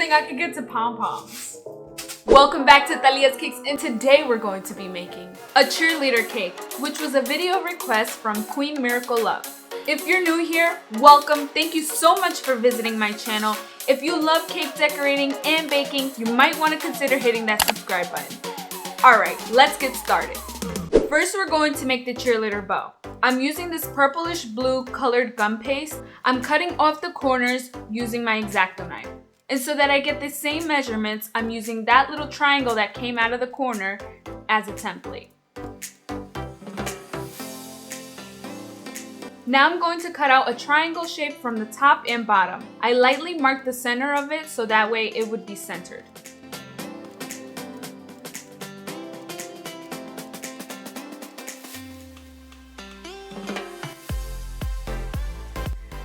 think I could get to pom-poms. Welcome back to Thalias Cakes, and today we're going to be making a cheerleader cake, which was a video request from Queen Miracle Love. If you're new here, welcome. Thank you so much for visiting my channel. If you love cake decorating and baking, you might want to consider hitting that subscribe button. Alright, let's get started. First, we're going to make the cheerleader bow. I'm using this purplish blue colored gum paste. I'm cutting off the corners using my exacto knife. And so that I get the same measurements, I'm using that little triangle that came out of the corner as a template. Now I'm going to cut out a triangle shape from the top and bottom. I lightly mark the center of it so that way it would be centered.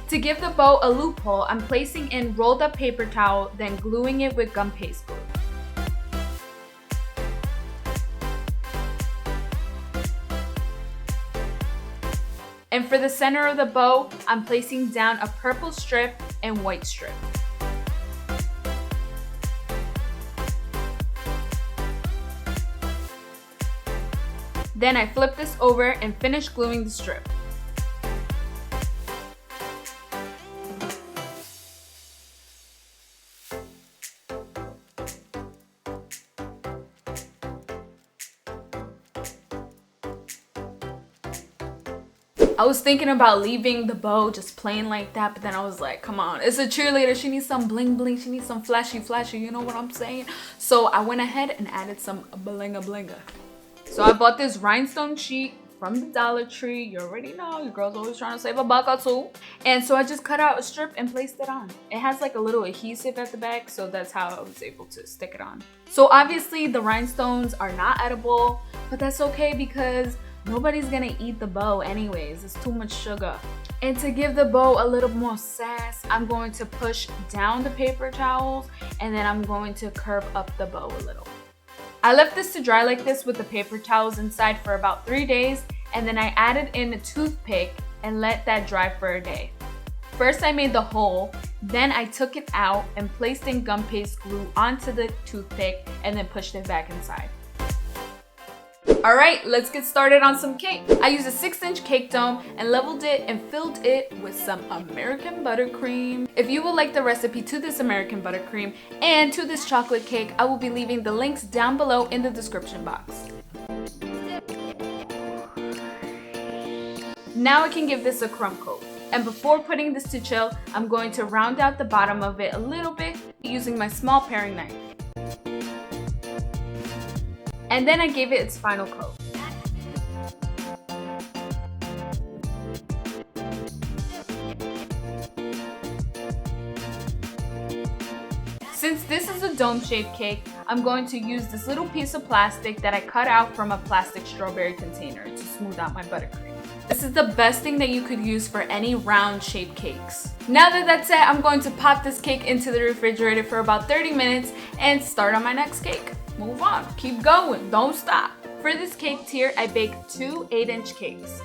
To give the bow a loophole, I'm placing in rolled up paper towel, then gluing it with gum paste glue. And for the center of the bow, I'm placing down a purple strip and white strip. Then I flip this over and finish gluing the strip. I was thinking about leaving the bow just plain like that, but then I was like, come on, it's a cheerleader. She needs some bling bling. She needs some flashy, you know what I'm saying? So I went ahead and added some blinga blinga. So I bought this rhinestone sheet from the Dollar Tree. You already know, your girl's always trying to save a buck or two. And so I just cut out a strip and placed it on. It has like a little adhesive at the back, so that's how I was able to stick it on. So obviously the rhinestones are not edible, but that's okay because nobody's gonna eat the bow anyways. It's too much sugar. And to give the bow a little more sass, I'm going to push down the paper towels and then I'm going to curve up the bow a little. I left this to dry like this with the paper towels inside for about 3 days, and then I added in a toothpick and let that dry for a day. First I made the hole, then I took it out and placed in gum paste glue onto the toothpick and then pushed it back inside. Alright, let's get started on some cake. I used a 6-inch cake dome and leveled it and filled it with some American buttercream. If you would like the recipe to this American buttercream and to this chocolate cake, I will be leaving the links down below in the description box. Now I can give this a crumb coat. And before putting this to chill, I'm going to round out the bottom of it a little bit using my small paring knife. And then I gave it its final coat. Since this is a dome-shaped cake, I'm going to use this little piece of plastic that I cut out from a plastic strawberry container to smooth out my buttercream. This is the best thing that you could use for any round-shaped cakes. Now that that's it, I'm going to pop this cake into the refrigerator for about 30 minutes and start on my next cake. Move on, keep going, don't stop. For this cake tier, I baked 2 8-inch cakes.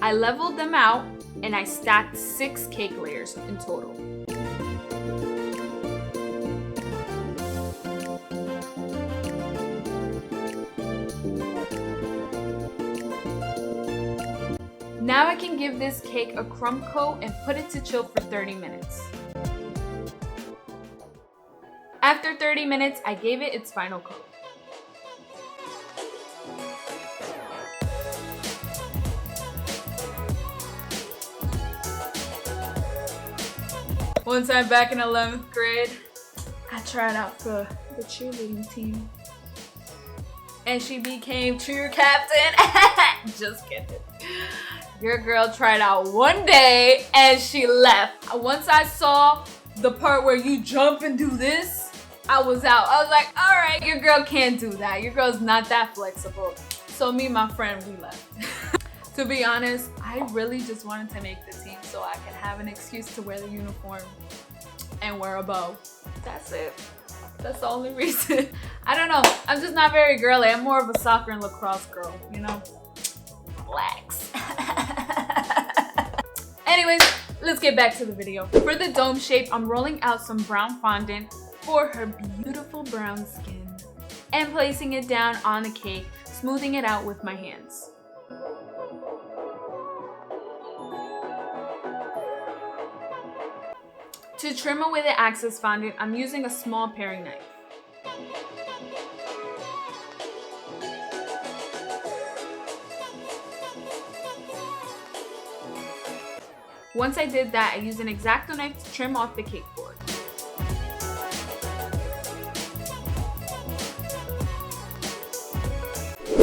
I leveled them out and I stacked 6 cake layers in total. Now I can give this cake a crumb coat and put it to chill for 30 minutes. After 30 minutes, I gave it its final coat. One time back in 11th grade, I tried out for the cheerleading team. And she became cheer captain. Just kidding. Your girl tried out one day and she left. Once I saw the part where you jump and do this, I was out. I was like, all right, your girl can't do that. Your girl's not that flexible. So me and my friend, we left. To be honest, I really just wanted to make the team so I could have an excuse to wear the uniform and wear a bow. That's it. That's the only reason. I don't know. I'm just not very girly. I'm more of a soccer and lacrosse girl, you know? Relax. Anyways, let's get back to the video. For the dome shape, I'm rolling out some brown fondant for her beautiful brown skin, and placing it down on the cake, smoothing it out with my hands. To trim away the excess fondant, I'm using a small paring knife. Once I did that, I used an exacto knife to trim off the cake board.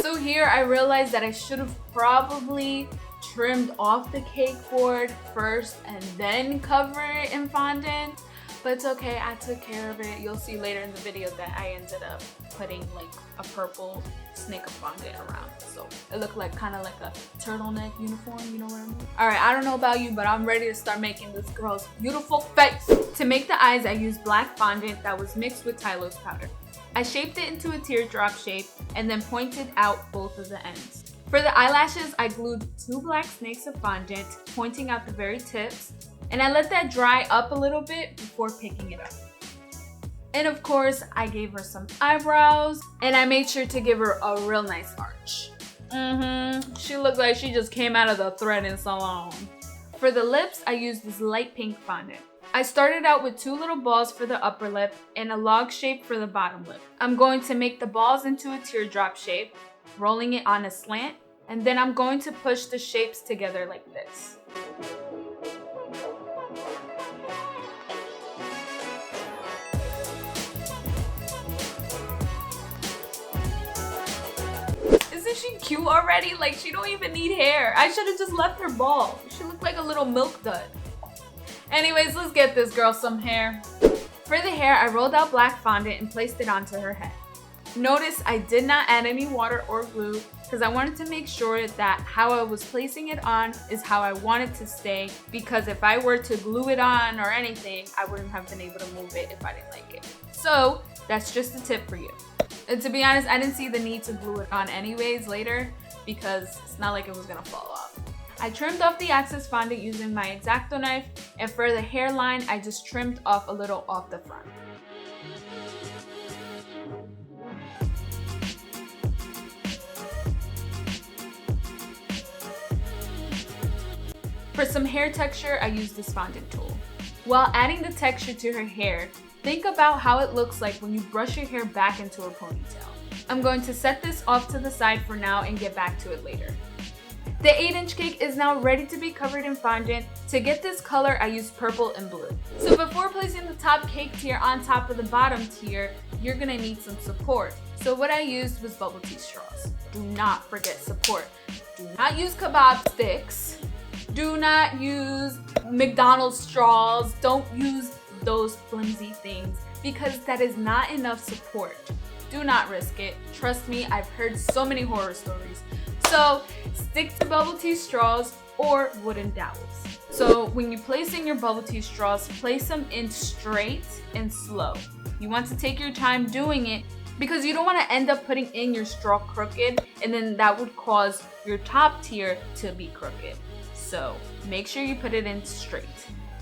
So here I realized that I should have probably trimmed off the cake board first and then cover it in fondant, but it's okay, I took care of it. You'll see later in the video that I ended up putting like a purple snake of fondant around, so it looked like kind of like a turtleneck uniform, you know what I mean? Alright, I don't know about you, but I'm ready to start making this girl's beautiful face. To make the eyes, I used black fondant that was mixed with Thalias powder. I shaped it into a teardrop shape and then pointed out both of the ends. For the eyelashes, I glued 2 black snakes of fondant, pointing out the very tips, and I let that dry up a little bit before picking it up. And of course, I gave her some eyebrows, and I made sure to give her a real nice arch. She looked like she just came out of the threading salon. For the lips, I used this light pink fondant. I started out with 2 little balls for the upper lip and a log shape for the bottom lip. I'm going to make the balls into a teardrop shape, rolling it on a slant, and then I'm going to push the shapes together like this. Isn't she cute already? Like, she don't even need hair. I should have just left her bald. She looked like a little milk dud. Anyways, let's get this girl some hair. For the hair, I rolled out black fondant and placed it onto her head. Notice I did not add any water or glue because I wanted to make sure that how I was placing it on is how I want it to stay, because if I were to glue it on or anything, I wouldn't have been able to move it if I didn't like it. So that's just a tip for you. And to be honest, I didn't see the need to glue it on anyways later because it's not like it was gonna fall off. I trimmed off the excess fondant using my exacto knife, and for the hairline, I just trimmed off a little off the front. For some hair texture, I used this fondant tool. While adding the texture to her hair, think about how it looks like when you brush your hair back into a ponytail. I'm going to set this off to the side for now and get back to it later. The 8-inch cake is now ready to be covered in fondant. To get this color, I used purple and blue. So before placing the top cake tier on top of the bottom tier, you're gonna need some support. So what I used was bubble tea straws. Do not forget support. Do not use kebab sticks. Do not use McDonald's straws. Don't use those flimsy things because that is not enough support. Do not risk it. Trust me, I've heard so many horror stories. So stick to bubble tea straws or wooden dowels. So when you're placing your bubble tea straws, place them in straight and slow. You want to take your time doing it because you don't want to end up putting in your straw crooked, and then that would cause your top tier to be crooked. So make sure you put it in straight.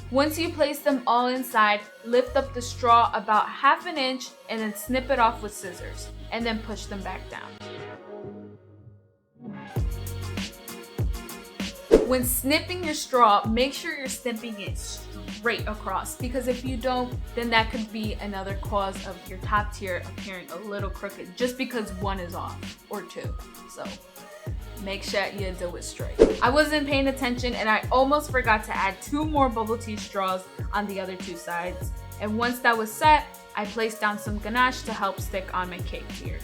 Once you place them all inside, lift up the straw about 1/2 inch and then snip it off with scissors and then push them back down. When snipping your straw, make sure you're snipping it straight across, because if you don't, then that could be another cause of your top tier appearing a little crooked just because one is off or 2. So make sure you do it straight. I wasn't paying attention and I almost forgot to add 2 more bubble tea straws on the other 2 sides. And once that was set, I placed down some ganache to help stick on my cake tier.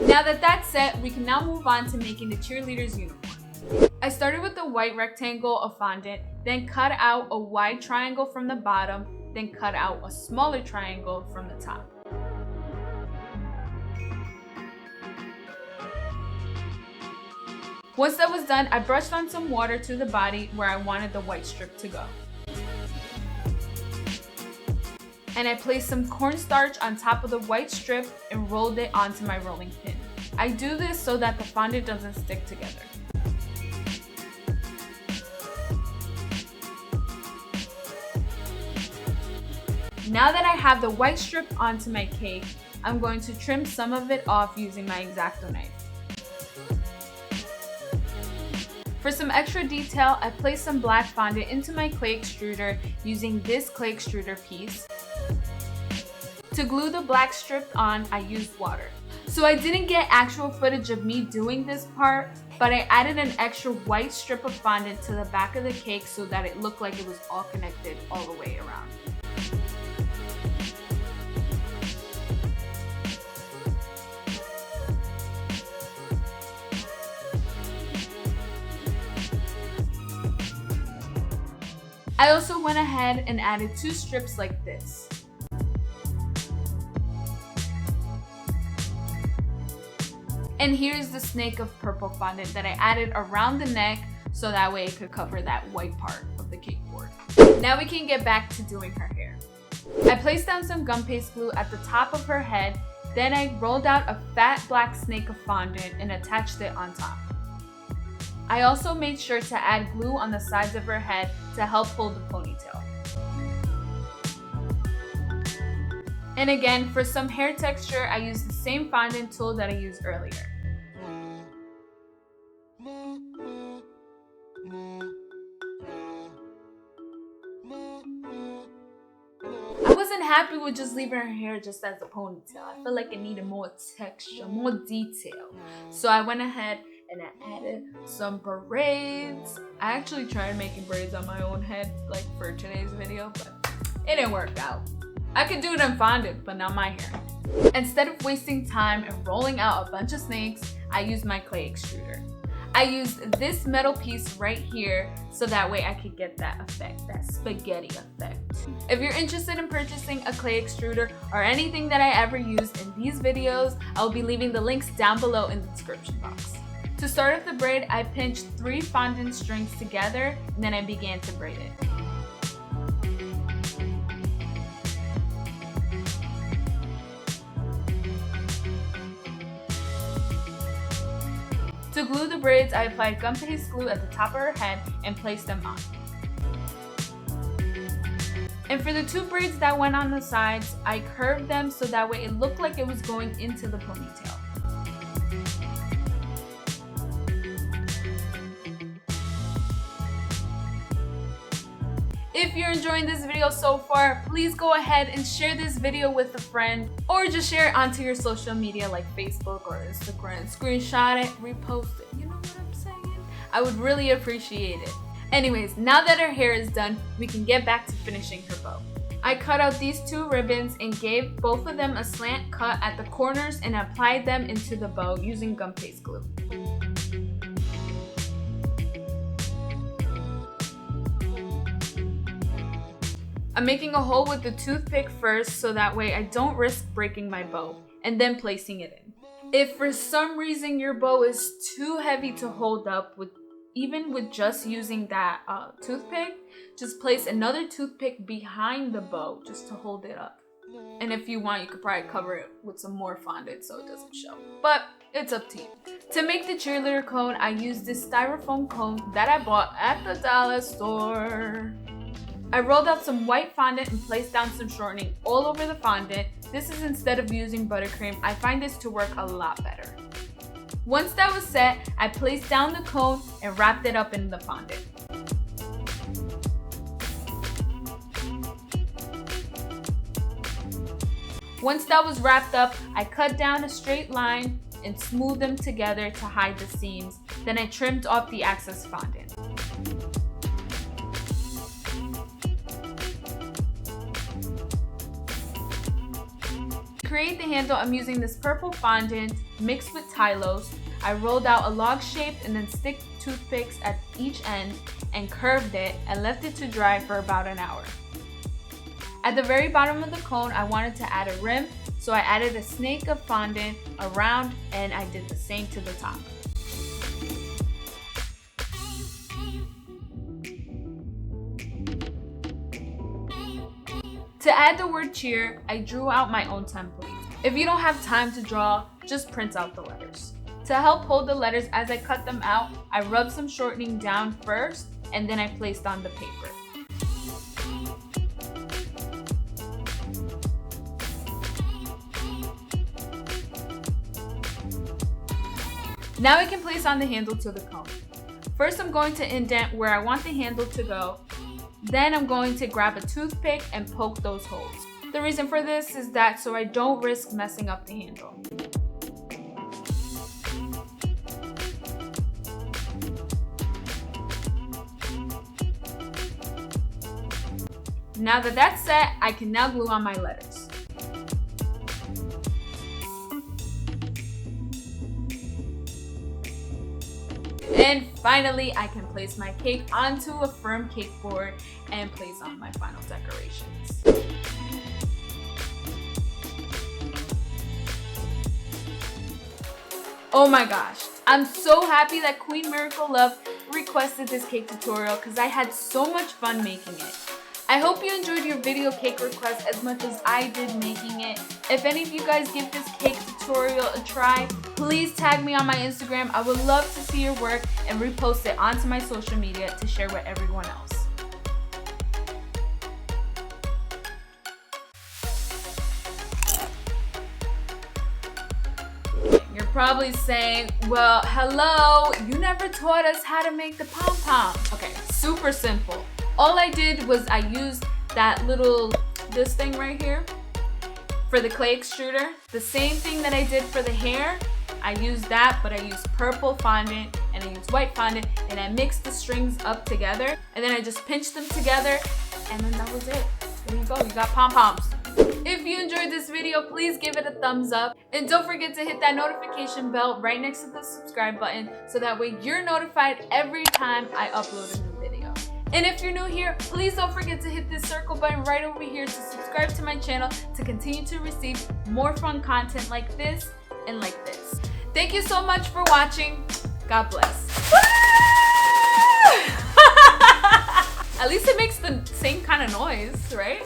Now that that's set, we can now move on to making the cheerleader's uniform. I started with a white rectangle of fondant, then cut out a wide triangle from the bottom, then cut out a smaller triangle from the top. Once that was done, I brushed on some water to the body where I wanted the white strip to go. And I placed some cornstarch on top of the white strip and rolled it onto my rolling pin. I do this so that the fondant doesn't stick together. Now that I have the white strip onto my cake, I'm going to trim some of it off using my exacto knife. For some extra detail, I placed some black fondant into my clay extruder using this clay extruder piece. To glue the black strip on, I used water. So I didn't get actual footage of me doing this part, but I added an extra white strip of fondant to the back of the cake so that it looked like it was all connected all the way around. I also went ahead and added 2 strips like this. And here's the snake of purple fondant that I added around the neck so that way it could cover that white part of the cake board. Now we can get back to doing her hair. I placed down some gum paste glue at the top of her head, then I rolled out a fat black snake of fondant and attached it on top. I also made sure to add glue on the sides of her head to help hold the ponytail. And again, for some hair texture, I used the same fondant tool that I used earlier. I wasn't happy with just leaving her hair just as a ponytail. I felt like it needed more texture, more detail. So I went ahead and I added some braids. I actually tried making braids on my own head, like for today's video, but it didn't work out. I could do it in fondant, but not my hair. Instead of wasting time and rolling out a bunch of snakes, I used my clay extruder. I used this metal piece right here so that way I could get that effect, that spaghetti effect. If you're interested in purchasing a clay extruder or anything that I ever used in these videos, I'll be leaving the links down below in the description box. To start off the braid, I pinched 3 fondant strings together and then I began to braid it. To glue the braids, I applied gum paste glue at the top of her head and placed them on. And for the 2 braids that went on the sides, I curved them so that way it looked like it was going into the ponytail. If you're enjoying this video so far, please go ahead and share this video with a friend or just share it onto your social media like Facebook or Instagram. Screenshot it, repost it, you know what I'm saying? I would really appreciate it. Anyways, now that her hair is done, we can get back to finishing her bow. I cut out these 2 ribbons and gave both of them a slant cut at the corners and applied them into the bow using gum paste glue. I'm making a hole with the toothpick first so that way I don't risk breaking my bow, and then placing it in. If for some reason your bow is too heavy to hold up, even with just using that toothpick, just place another toothpick behind the bow just to hold it up. And if you want, you could probably cover it with some more fondant so it doesn't show. But it's up to you. To make the cheerleader cone, I used this styrofoam cone that I bought at the dollar store. I rolled out some white fondant and placed down some shortening all over the fondant. This is instead of using buttercream. I find this to work a lot better. Once that was set, I placed down the cone and wrapped it up in the fondant. Once that was wrapped up, I cut down a straight line and smoothed them together to hide the seams. Then I trimmed off the excess fondant. To create the handle, I'm using this purple fondant mixed with Thalias. I rolled out a log shape and then stick toothpicks at each end and curved it and left it to dry for about an hour. At the very bottom of the cone, I wanted to add a rim, so I added a snake of fondant around and I did the same to the top. To add the word cheer, I drew out my own template. If you don't have time to draw, just print out the letters. To help hold the letters as I cut them out, I rubbed some shortening down first and then I placed on the paper. Now I can place on the handle to the comb. First, I'm going to indent where I want the handle to go. Then I'm going to grab a toothpick and poke those holes. The reason for this is that so I don't risk messing up the handle. Now that that's set, I can now glue on my letters. And finally, I can place my cake onto a firm cake board and place on my final decorations. Oh my gosh, I'm so happy that Queen Miracle Love requested this cake tutorial because I had so much fun making it. I hope you enjoyed your video cake request as much as I did making it. If any of you guys give this cake tutorial a try, please tag me on my Instagram. I would love to see your work and repost it onto my social media to share with everyone else. You're probably saying, well, hello, you never taught us how to make the pom-pom. Okay, super simple. All I did was I used that this thing right here for the clay extruder. The same thing that I did for the hair, I used that, but I used purple fondant and I used white fondant and I mixed the strings up together and then I just pinched them together and then that was it. There you go, you got pom-poms. If you enjoyed this video, please give it a thumbs up and don't forget to hit that notification bell right next to the subscribe button so that way you're notified every time I upload a new video. And if you're new here, please don't forget to hit this circle button right over here to subscribe to my channel to continue to receive more fun content like this and like this. Thank you so much for watching. God bless. At least it makes the same kind of noise, right?